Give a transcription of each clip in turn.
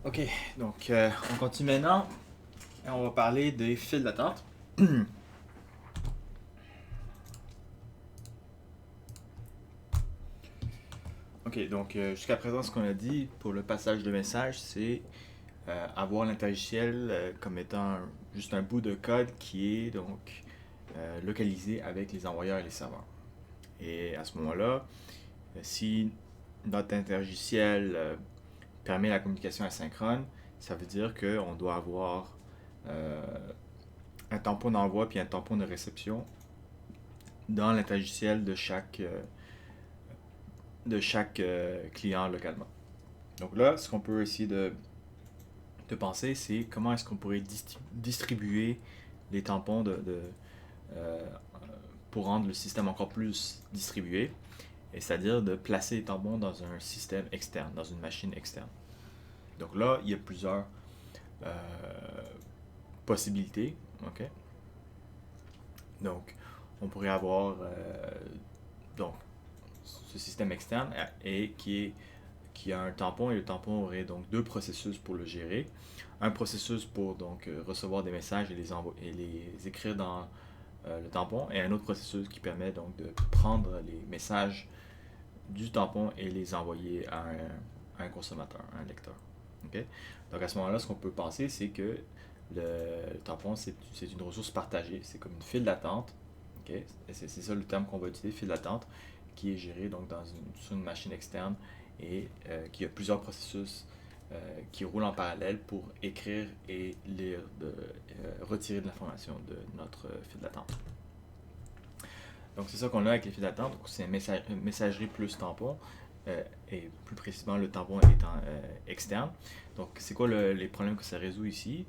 Ok, donc on continue maintenant et on va parler des files d'attente. Ok, donc jusqu'à présent, ce qu'on a dit pour le passage de message, c'est avoir l'interlogiciel comme étant juste un bout de code qui est donc localisé avec les envoyeurs et les serveurs. Et à ce moment-là, si notre interlogiciel permet la communication asynchrone, ça veut dire qu'on doit avoir euh, un tampon d'envoi puis un tampon de réception dans l'interlogiciel de chaque client localement. Donc là, ce qu'on peut essayer de penser, c'est comment est-ce qu'on pourrait distribuer les tampons euh, pour rendre le système encore plus distribué, et c'est-à-dire de placer les tampons dans un système externe, dans une machine externe. Donc là, il y a plusieurs euh, possibilités. Ok. Donc, on pourrait avoir donc ce système externe et qui a un tampon, et le tampon aurait donc deux processus pour le gérer. Un processus pour donc recevoir des messages et les écrire dans le tampon, et un autre processus qui permet donc de prendre les messages du tampon et les envoyer à un consommateur, à un lecteur. Okay? Donc à ce moment-là, ce qu'on peut penser, c'est que le tampon, c'est une ressource partagée, c'est comme une file d'attente. Okay? C'est ça le terme qu'on va utiliser, file d'attente, qui est gérée donc sur une machine externe et qui a plusieurs processus qui roulent en parallèle pour écrire et lire, retirer de l'information de notre file d'attente. Donc c'est ça qu'on a avec les files d'attente. C'est une messagerie plus tampon, et plus précisément le tampon étant externe. Donc c'est quoi les problèmes que ça résout ici?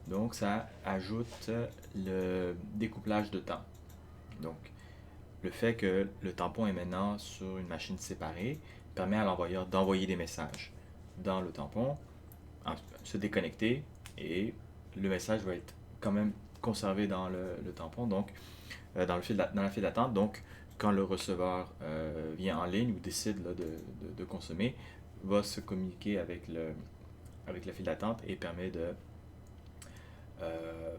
Donc ça ajoute le découplage de temps. Donc le fait que le tampon est maintenant sur une machine séparée permet à l'envoyeur d'envoyer des messages dans le tampon, se déconnecter, et le message va être quand même conservé dans le tampon, donc dans la file d'attente. Donc, quand le receveur vient en ligne ou décide là, de consommer, va se communiquer avec la file d'attente et euh,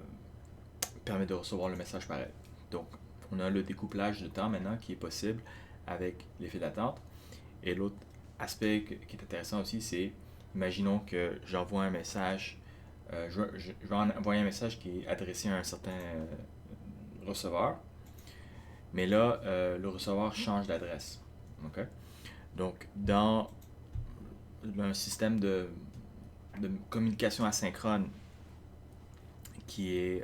permet de recevoir le message par elle. Donc, on a le découplage de temps maintenant qui est possible avec les files d'attente. Et l'autre aspect qui est intéressant aussi, c'est, imaginons que j'envoie un message, je vais envoyer un message qui est adressé à un certain receveur, mais là, le receveur change d'adresse. Okay? Donc, dans un système de communication asynchrone qui,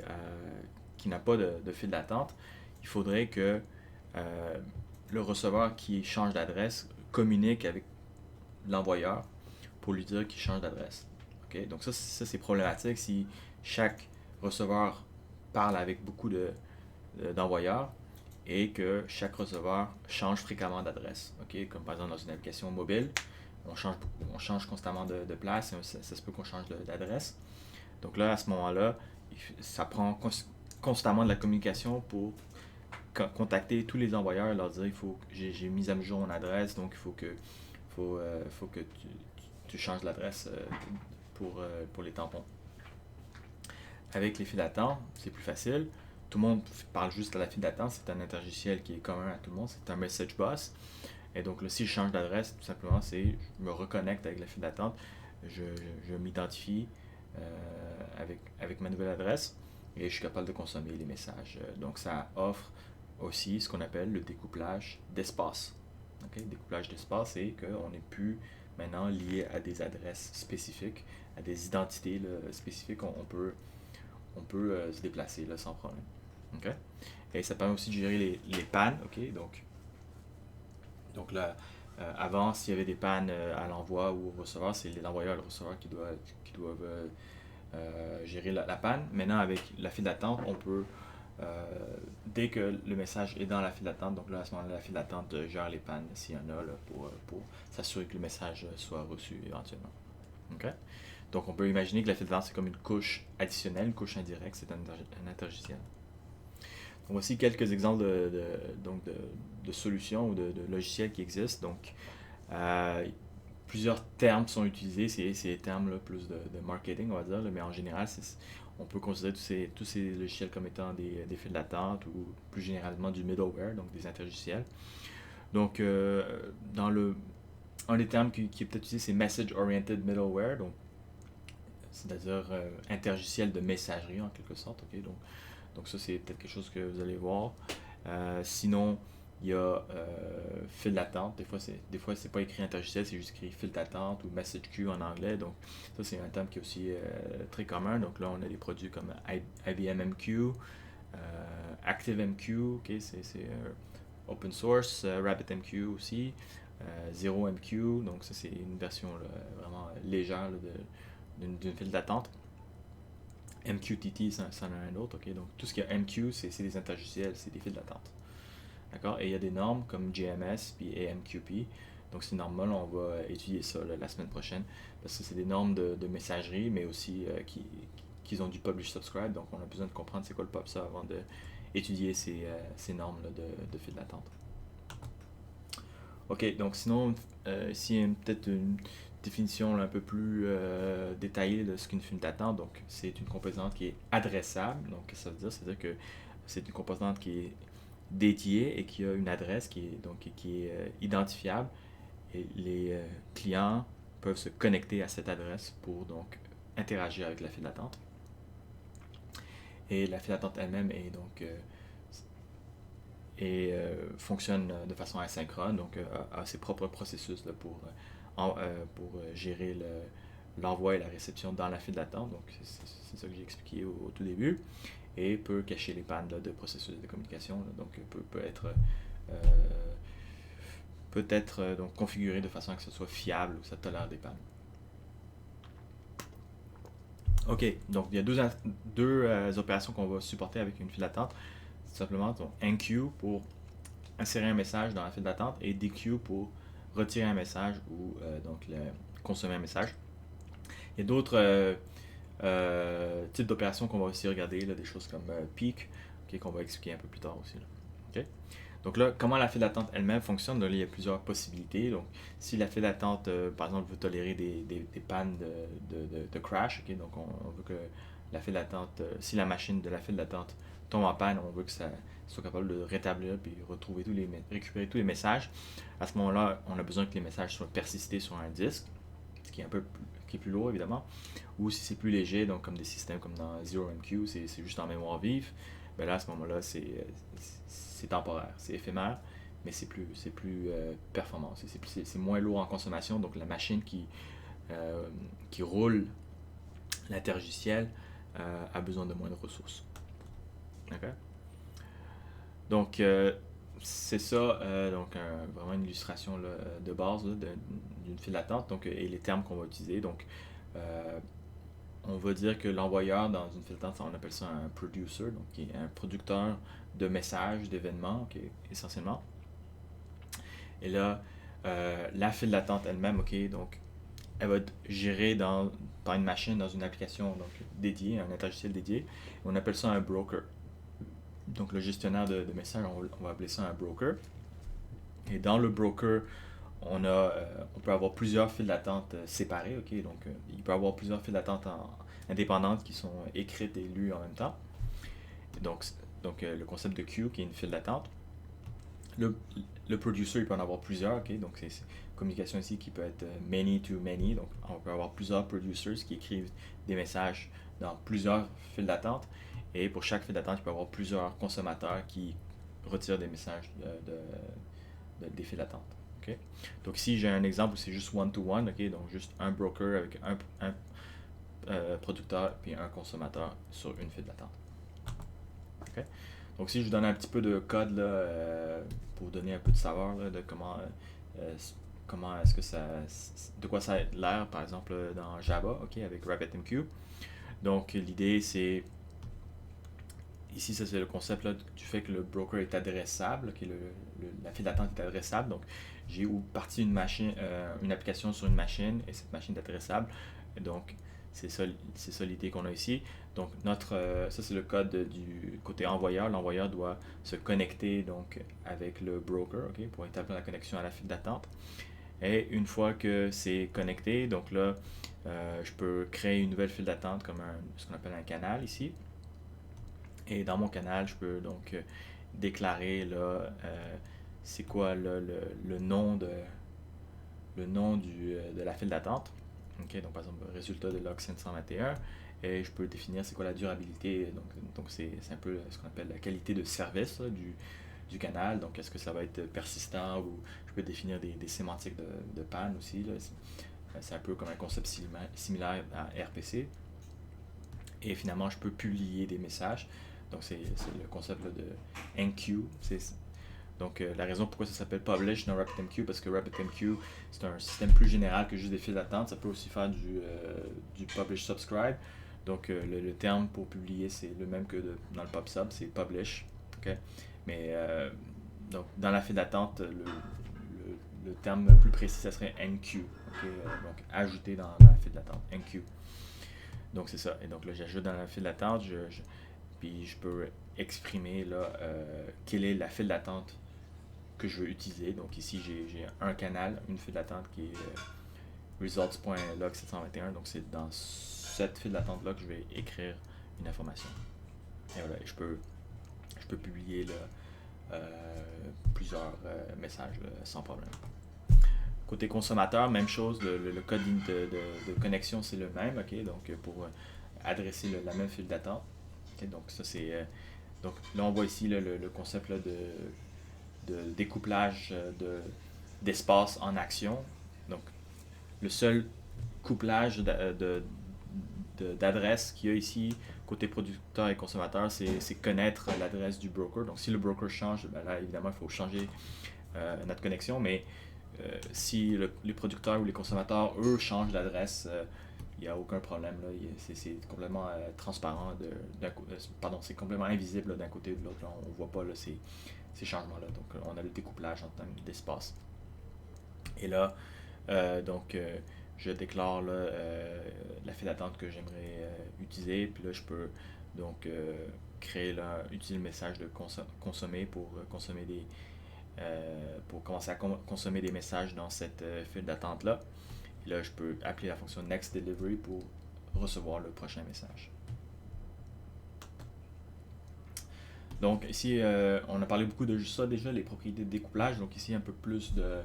qui n'a pas de fil d'attente, il faudrait que euh, le receveur qui change d'adresse communique avec l'envoyeur pour lui dire qu'il change d'adresse. Okay? Donc ça c'est problématique si chaque receveur parle avec beaucoup d'envoyeurs et que chaque receveur change fréquemment d'adresse. Okay? Comme par exemple dans une application mobile, on change constamment de place, et ça se peut qu'on change d'adresse. Donc là, à ce moment-là, ça prend constamment de la communication pour contacter tous les envoyeurs et leur dire il faut que j'ai mis à jour mon adresse, donc faut que tu changes l'adresse pour les tampons. Avec les files d'attente, c'est plus facile. Tout le monde parle juste à la file d'attente, c'est un interlogiciel qui est commun à tout le monde, c'est un message bus. Et donc là, si je change d'adresse, tout simplement, c'est je me reconnecte avec la file d'attente, je m'identifie avec ma nouvelle adresse, et je suis capable de consommer les messages. Donc ça offre aussi ce qu'on appelle le découplage d'espace. Okay? Le découplage d'espace, c'est qu'on n'est plus maintenant lié à des adresses spécifiques, à des identités là, spécifiques. On peut se déplacer là, sans problème. Okay? Et ça permet aussi de gérer les pannes. Okay? Donc là, avant, s'il y avait des pannes à l'envoi ou au receveur, c'est l'envoyeur et le receveur qui doivent gérer la panne. Maintenant, avec la file d'attente, on peut, dès que le message est dans la file d'attente, donc là, à ce moment-là, la file d'attente gère les pannes s'il y en a là, pour s'assurer que le message soit reçu éventuellement. Okay? Donc, on peut imaginer que la file d'attente, c'est comme une couche additionnelle, une couche indirecte, c'est un interlogiciel. Donc, voici quelques exemples donc de solutions ou de logiciels qui existent. Donc, euh, plusieurs termes sont utilisés, c'est des termes là, plus de marketing, on va dire, là, mais en général, on peut considérer tous ces logiciels comme étant des files d'attente ou plus généralement du middleware, donc des interlogiciels. Donc, un des termes qui est peut-être utilisé, c'est Message Oriented Middleware, donc c'est-à-dire interlogiciel de messagerie en quelque sorte. Okay? Donc ça, c'est peut-être quelque chose que vous allez voir. Sinon, il y a file d'attente. Des fois, c'est pas écrit interlogiciel, c'est juste écrit file d'attente ou message queue en anglais. Donc, ça, c'est un terme qui est aussi très commun. Donc là, on a des produits comme IBM MQ, ActiveMQ, okay, c'est open source, RabbitMQ aussi, ZeroMQ. Donc, ça, c'est une version là, vraiment légère là, d'une file d'attente. MQTT, ça en a un autre. Okay? Donc, tout ce qui est MQ, c'est des interlogiciels, c'est des files d'attente. D'accord? Et il y a des normes comme GMS puis AMQP. Donc, ces normes-là, on va étudier ça là, la semaine prochaine. Parce que c'est des normes de messagerie, mais aussi qui ont du publish-subscribe. Donc, on a besoin de comprendre c'est quoi le PubSub avant d'étudier ces normes-là de file d'attente. OK, donc sinon, ici, peut-être une définition là, un peu plus détaillée de ce qu'une file d'attente. Donc, c'est une composante qui est adressable. Donc, qu'est-ce que ça veut dire? C'est-à-dire que c'est une composante qui est dédiée et qui a une adresse qui est identifiable. Et les clients peuvent se connecter à cette adresse pour donc interagir avec la file d'attente. Et la file d'attente elle-même est donc fonctionne de façon asynchrone, donc a ses propres processus là, pour gérer l'envoi et la réception dans la file d'attente. Donc c'est ça que j'ai expliqué au tout début. Et peut cacher les pannes là, de processus de communication. Là, donc peut être donc configuré de façon à que ce soit fiable ou que ça tolère des pannes. OK, donc il y a deux opérations qu'on va supporter avec une file d'attente. C'est simplement donc enqueue pour insérer un message dans la file d'attente et dequeue pour retirer un message ou donc consommer un message. Il y a d'autres types d'opérations qu'on va aussi regarder, là, des choses comme peak, okay, qu'on va expliquer un peu plus tard aussi. Là. Okay? Donc là, comment la file d'attente elle-même fonctionne, là, il y a plusieurs possibilités. Donc, si la file d'attente, par exemple, veut tolérer des pannes de crash, okay, donc on veut que la file d'attente, si la machine de la file d'attente tombe en panne, on veut que ça soit capable de rétablir puis récupérer tous les messages. À ce moment-là, on a besoin que les messages soient persistés sur un disque, ce qui est plus lourd évidemment. Ou si c'est plus léger, donc comme des systèmes comme dans ZeroMQ, c'est juste en mémoire vive, ben là à ce moment-là c'est temporaire, c'est éphémère, mais c'est plus performant, c'est moins lourd en consommation, donc la machine qui roule l'interlogiciel a besoin de moins de ressources. Okay? Donc c'est ça, donc vraiment une illustration là, de base là, d'une file d'attente, donc et les termes qu'on va utiliser. Donc on va dire que l'envoyeur dans une file d'attente, on appelle ça un producer, donc qui est un producteur de messages, d'événements, okay, essentiellement. Et là, la file d'attente elle-même, okay, donc elle va être gérée par une machine, dans une application donc, dédiée, un interlogiciel dédié. On appelle ça un broker. Donc le gestionnaire de messages, on va appeler ça un broker. Et dans le broker, on peut avoir plusieurs files d'attente séparées. Okay? Donc il peut y avoir plusieurs files d'attente indépendantes qui sont écrites et lues en même temps. Donc le concept de queue qui est une file d'attente. Le producer, il peut en avoir plusieurs. Okay? Donc c'est une communication ici qui peut être many to many. Donc on peut avoir plusieurs producers qui écrivent des messages dans plusieurs files d'attente. Et pour chaque file d'attente, il peut y avoir plusieurs consommateurs qui retirent des messages des files d'attente. Okay? Donc ici, j'ai un exemple où c'est juste one-to-one, okay? Donc juste un broker avec un producteur et un consommateur sur une file d'attente. Okay? Donc si je vous donne un petit peu de code là, pour vous donner un peu de saveur là, de comment est-ce que de quoi ça a l'air, par exemple dans Java, okay, avec RabbitMQ. Donc l'idée c'est ici, ça c'est le concept là, du fait que le broker est adressable, que la file d'attente est adressable. Donc, j'ai parti une application sur une machine et cette machine est adressable. Et donc, c'est ça l'idée qu'on a ici. Donc, ça c'est le code du côté envoyeur. L'envoyeur doit se connecter donc avec le broker, okay, pour établir la connexion à la file d'attente. Et une fois que c'est connecté, donc là, je peux créer une nouvelle file d'attente comme ce qu'on appelle un canal ici. Et dans mon canal, je peux donc déclarer là, c'est quoi là, le nom de la file d'attente. Ok, donc par exemple, résultat de log 521. Et je peux définir c'est quoi la durabilité. Donc c'est un peu ce qu'on appelle la qualité de service là, du canal. Donc est-ce que ça va être persistant ou je peux définir des sémantiques de panne aussi. Là. C'est un peu comme un concept similaire à RPC. Et finalement, je peux publier des messages. Donc c'est le concept là, de enqueue. Donc, la raison pourquoi ça s'appelle Publish, non RabbitMQ, parce que RabbitMQ, c'est un système plus général que juste des files d'attente. Ça peut aussi faire du Publish Subscribe. Donc, le terme pour publier, c'est le même que dans le PubSub, c'est Publish. Okay? Mais, donc, dans la file d'attente, le terme plus précis, ça serait enqueue. Okay? Donc, ajouter dans la file d'attente, enqueue. Donc, c'est ça. Et donc, là, j'ajoute dans la file d'attente, puis je peux exprimer là, quelle est la file d'attente que je veux utiliser. Donc ici, j'ai un canal, une file d'attente qui est results.log721. Donc c'est dans cette file d'attente-là que je vais écrire une information. Et voilà, je peux publier là, plusieurs messages là, sans problème. Côté consommateur, même chose, le code de connexion c'est le même, ok, donc pour adresser la même file d'attente. Okay, donc ça c'est donc là on voit ici là, le concept là, de découplage d'espace en action. Donc, le seul couplage d'adresse qu'il y a ici, côté producteur et consommateur, c'est connaître l'adresse du broker. Donc, si le broker change, ben là, évidemment, il faut changer notre connexion, mais si les producteurs ou les consommateurs, eux, changent d'adresse, il n'y a aucun problème. C'est complètement transparent. Pardon, c'est complètement invisible d'un côté ou de l'autre. On ne voit pas là, ces changements-là. Donc, on a le découplage en termes d'espace. Et là, je déclare là, la file d'attente que j'aimerais utiliser. Puis là, je peux donc créer là, utiliser le message de consommer pour consommer pour commencer à consommer des messages dans cette file d'attente-là. Et là, je peux appeler la fonction Next Delivery pour recevoir le prochain message. Donc ici, on a parlé beaucoup de ça déjà, les propriétés de découplage. Donc ici, un peu plus de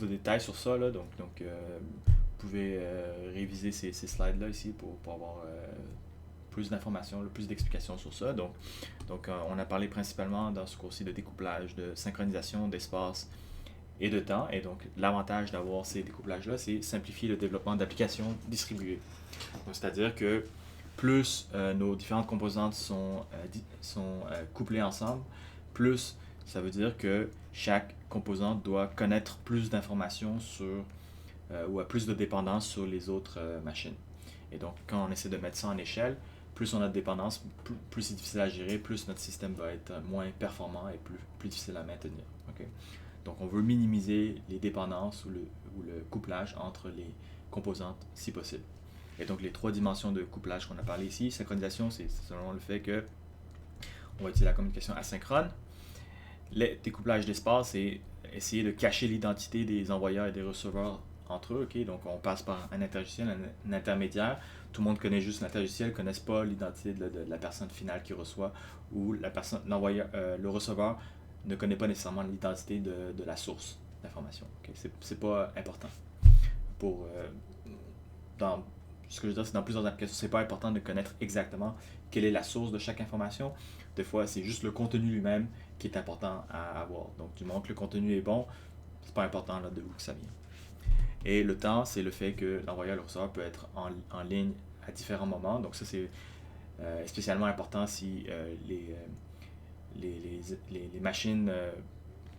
détails sur ça. Là. Donc vous pouvez réviser ces slides-là ici pour avoir plus d'informations, plus d'explications sur ça. Donc on a parlé principalement dans ce cours-ci de découplage, de synchronisation d'espace et de temps. Et donc l'avantage d'avoir ces découplages-là, c'est simplifier le développement d'applications distribuées. C'est-à-dire que plus nos différentes composantes sont couplées ensemble, plus ça veut dire que chaque composante doit connaître plus d'informations sur ou a plus de dépendance sur les autres machines. Et donc, quand on essaie de mettre ça en échelle, plus on a de dépendance, plus c'est difficile à gérer, plus notre système va être moins performant et plus difficile à maintenir. Okay? Donc, on veut minimiser les dépendances ou le couplage entre les composantes si possible. Et donc, les trois dimensions de couplage qu'on a parlé ici, synchronisation, c'est selon le fait que on va utiliser la communication asynchrone. Le découplage d'espace, c'est essayer de cacher l'identité des envoyeurs et des receveurs entre eux. Okay? Donc, on passe par un interlogiciel, un intermédiaire. Tout le monde connaît juste l'interlogiciel, ne connaît pas l'identité de la personne finale qui reçoit ou le receveur ne connaît pas nécessairement l'identité de la source d'information. Okay? C'est pas important. Ce que je veux dire, c'est dans plusieurs applications, c'est pas important de connaître exactement quelle est la source de chaque information. Des fois, c'est juste le contenu lui-même qui est important à avoir. Donc, du moment que le contenu est bon, c'est pas important là, de où que ça vient. Et le temps, c'est le fait que l'envoyeur et le receveur peut être en ligne à différents moments. Donc, ça, c'est spécialement important si les machines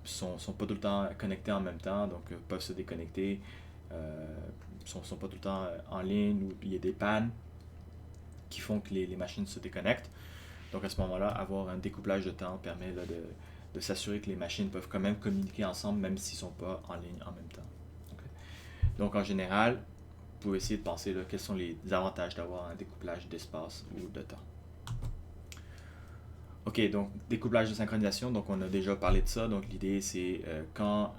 sont pas tout le temps connectées en même temps, donc peuvent se déconnecter. Sont pas tout le temps en ligne ou il y a des pannes qui font que les machines se déconnectent. Donc à ce moment-là, avoir un découplage de temps permet là, de s'assurer que les machines peuvent quand même communiquer ensemble même s'ils ne sont pas en ligne en même temps. Okay. Donc en général, vous pouvez essayer de penser là, quels sont les avantages d'avoir un découplage d'espace ou de temps. Ok, donc découplage de synchronisation, donc on a déjà parlé de ça. Donc l'idée c'est quand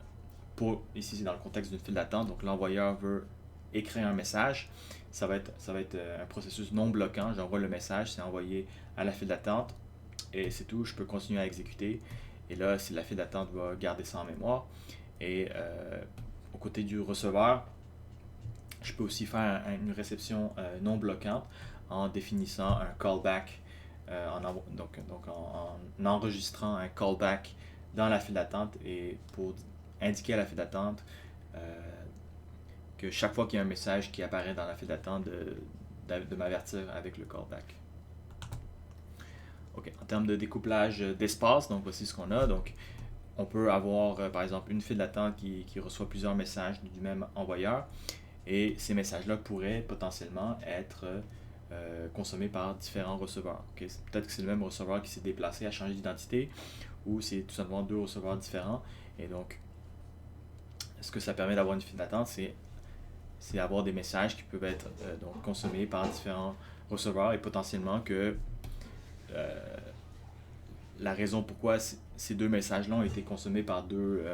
ici c'est dans le contexte d'une file d'attente, donc l'envoyeur veut écrire un message, ça va être un processus non bloquant, j'envoie le message, c'est envoyé à la file d'attente, et c'est tout, je peux continuer à exécuter. Et là, si la file d'attente va garder ça en mémoire. Et au côté du receveur, je peux aussi faire une réception non bloquante en définissant un callback, en enregistrant un callback dans la file d'attente et pour indiquer à la file d'attente que chaque fois qu'il y a un message qui apparaît dans la file d'attente, de m'avertir avec le callback. Okay. En termes de découplage d'espace, donc voici ce qu'on a. Donc, on peut avoir par exemple une file d'attente qui reçoit plusieurs messages du même envoyeur et ces messages-là pourraient potentiellement être consommés par différents receveurs. Okay. Peut-être que c'est le même receveur qui s'est déplacé à changer d'identité ou c'est tout simplement deux receveurs différents. Et donc, ce que ça permet d'avoir une file d'attente, c'est avoir des messages qui peuvent être donc consommés par différents receveurs et potentiellement que la raison pourquoi ces deux messages-là ont été consommés par deux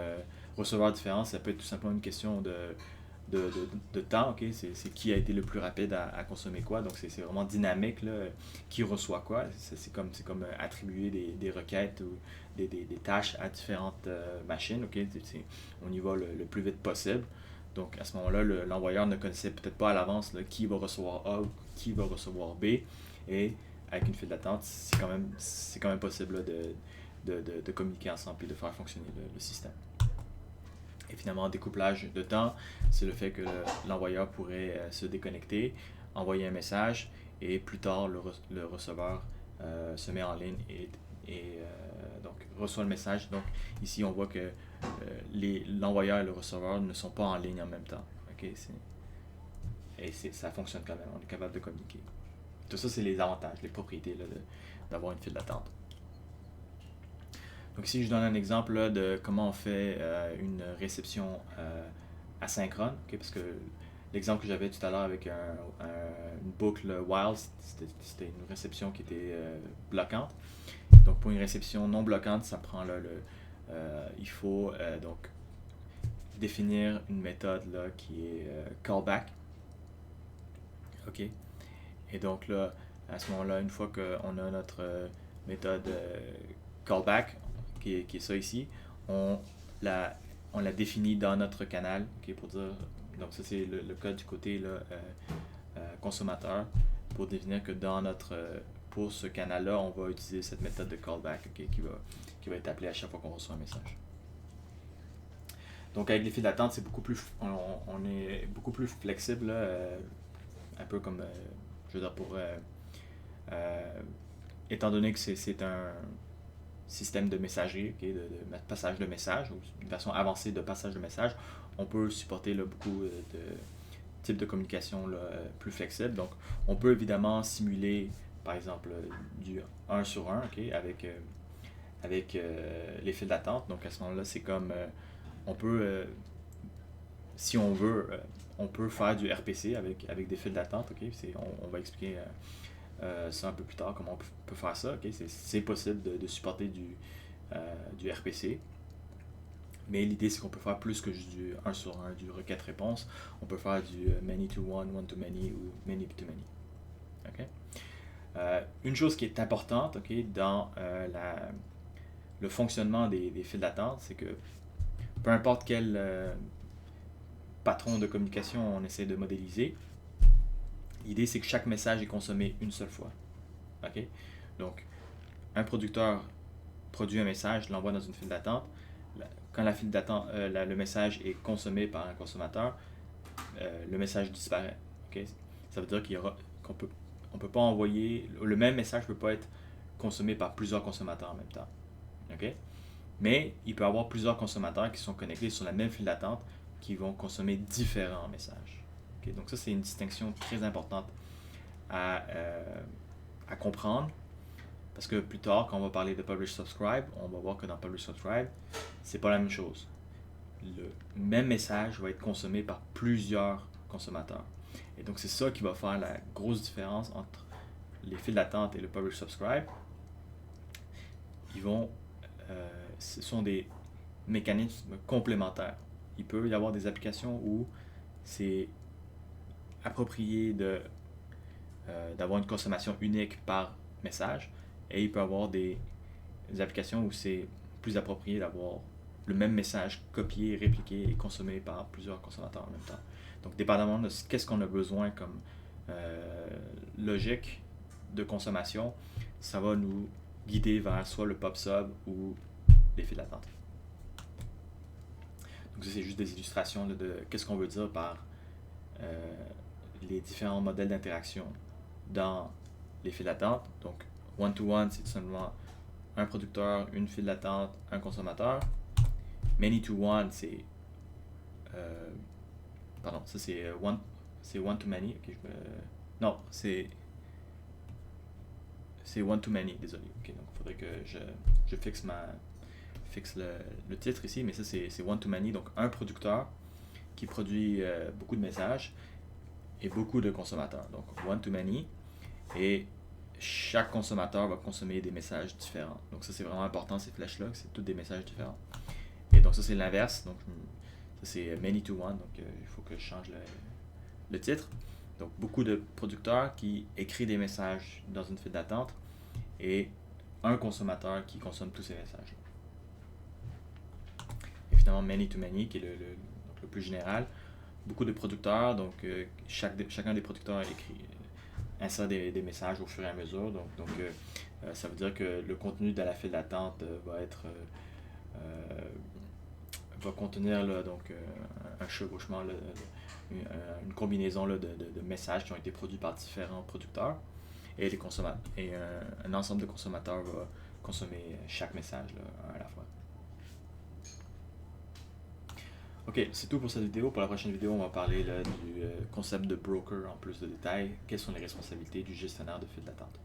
receveurs différents, ça peut être tout simplement une question de temps, okay? C'est qui a été le plus rapide à consommer quoi, donc c'est vraiment dynamique, là, qui reçoit quoi, c'est comme attribuer des requêtes ou des tâches à différentes machines, okay? On y va le plus vite possible. Donc à ce moment-là, l'envoyeur ne connaissait peut-être pas à l'avance là, qui va recevoir A ou qui va recevoir B, et avec une file d'attente, c'est quand même possible là, de communiquer ensemble et de faire fonctionner le système. Et finalement, découplage de temps, c'est le fait que l'envoyeur pourrait se déconnecter, envoyer un message, et plus tard, le receveur se met en ligne et donc reçoit le message. Donc ici, on voit que l'envoyeur et le receveur ne sont pas en ligne en même temps. Okay? Ça fonctionne quand même, on est capable de communiquer. Tout ça, c'est les avantages, les propriétés là, d'avoir une file d'attente. Donc ici, je donne un exemple là, de comment on fait une réception asynchrone, okay? Parce que l'exemple que j'avais tout à l'heure avec une boucle while, c'était une réception qui était bloquante. Donc pour une réception non bloquante, ça prend là, il faut donc définir une méthode là, qui est callback. OK? Et donc là, à ce moment-là, une fois qu'on a notre méthode callback, qui est ça ici, on la définit dans notre canal, okay, pour dire, donc ça c'est le code du côté là, consommateur, pour définir que pour ce canal-là, on va utiliser cette méthode de callback, okay, qui va être appelée à chaque fois qu'on reçoit un message. Donc avec les files d'attente, c'est on est beaucoup plus flexible, là, un peu comme, je veux dire, étant donné que c'est un système de messagerie, okay, de passage de message, ou une version avancée de passage de message, on peut supporter là, beaucoup de types de communication là, plus flexibles. Donc, on peut évidemment simuler, par exemple, du 1 sur 1, okay, avec les files d'attente. Donc, à ce moment-là, c'est comme, on peut, si on veut, on peut faire du RPC avec des files d'attente. Okay? On va expliquer ça un peu plus tard, comment on peut faire ça. Okay? C'est possible de supporter du RPC. Mais l'idée, c'est qu'on peut faire plus que juste du 1 sur 1, du requête-réponse. On peut faire du many-to-one, one-to-many ou many-to-many. Okay? Une chose qui est importante, okay, dans le fonctionnement des files d'attente, c'est que peu importe quel patron de communication on essaie de modéliser, l'idée c'est que chaque message est consommé une seule fois. Okay? Donc, un producteur produit un message, l'envoie dans une file d'attente. Quand la file d'attente, le message est consommé par un consommateur, le message disparaît. Okay? Ça veut dire qu'on peut pas envoyer, le même message ne peut pas être consommé par plusieurs consommateurs en même temps. Okay? Mais il peut y avoir plusieurs consommateurs qui sont connectés sur la même file d'attente qui vont consommer différents messages. Okay? Donc ça, c'est une distinction très importante à comprendre. Parce que plus tard, quand on va parler de Publish Subscribe, on va voir que dans Publish Subscribe, c'est pas la même chose. Le même message va être consommé par plusieurs consommateurs. Et donc c'est ça qui va faire la grosse différence entre les files d'attente et le Publish Subscribe. Ce sont des mécanismes complémentaires. il peut y avoir des applications où c'est approprié d'avoir une consommation unique par message, et il peut y avoir des applications où c'est plus approprié d'avoir le même message copié, répliqué et consommé par plusieurs consommateurs en même temps. Donc, dépendamment de qu'est-ce qu'on a besoin comme logique de consommation, ça va nous guider vers soit le pub/sub ou les files d'attente. Donc, ça, c'est juste des illustrations là, de qu'est-ce qu'on veut dire par les différents modèles d'interaction dans les files d'attente. Donc, one-to-one, c'est tout simplement un producteur, une file d'attente, un consommateur. Many-to-one, c'est pardon, ça c'est one-to-many. Okay, non, c'est one-to-many, désolé. Okay, donc il faudrait que je fixe le titre ici, mais ça c'est one-to-many, donc un producteur qui produit beaucoup de messages et beaucoup de consommateurs. Donc one-to-many, et chaque consommateur va consommer des messages différents. Donc ça c'est vraiment important, ces flèches-là, c'est tous des messages différents. Et donc ça c'est l'inverse, donc ça c'est many-to-one, donc il faut que je change le titre. Donc beaucoup de producteurs qui écrivent des messages dans une file d'attente et un consommateur qui consomme tous ces messages. Évidemment, many-to-many qui est le plus général. Beaucoup de producteurs, donc chacun des producteurs insère des messages au fur et à mesure. Donc ça veut dire que le contenu de la file d'attente va contenir là, donc, un chevauchement, là, une combinaison là, de messages qui ont été produits par différents producteurs, et les consommateurs et un ensemble de consommateurs va consommer chaque message là, un à la fois. Ok, c'est tout pour cette vidéo. Pour la prochaine vidéo, on va parler là, du concept de broker en plus de détails. Quelles sont les responsabilités du gestionnaire de file d'attente?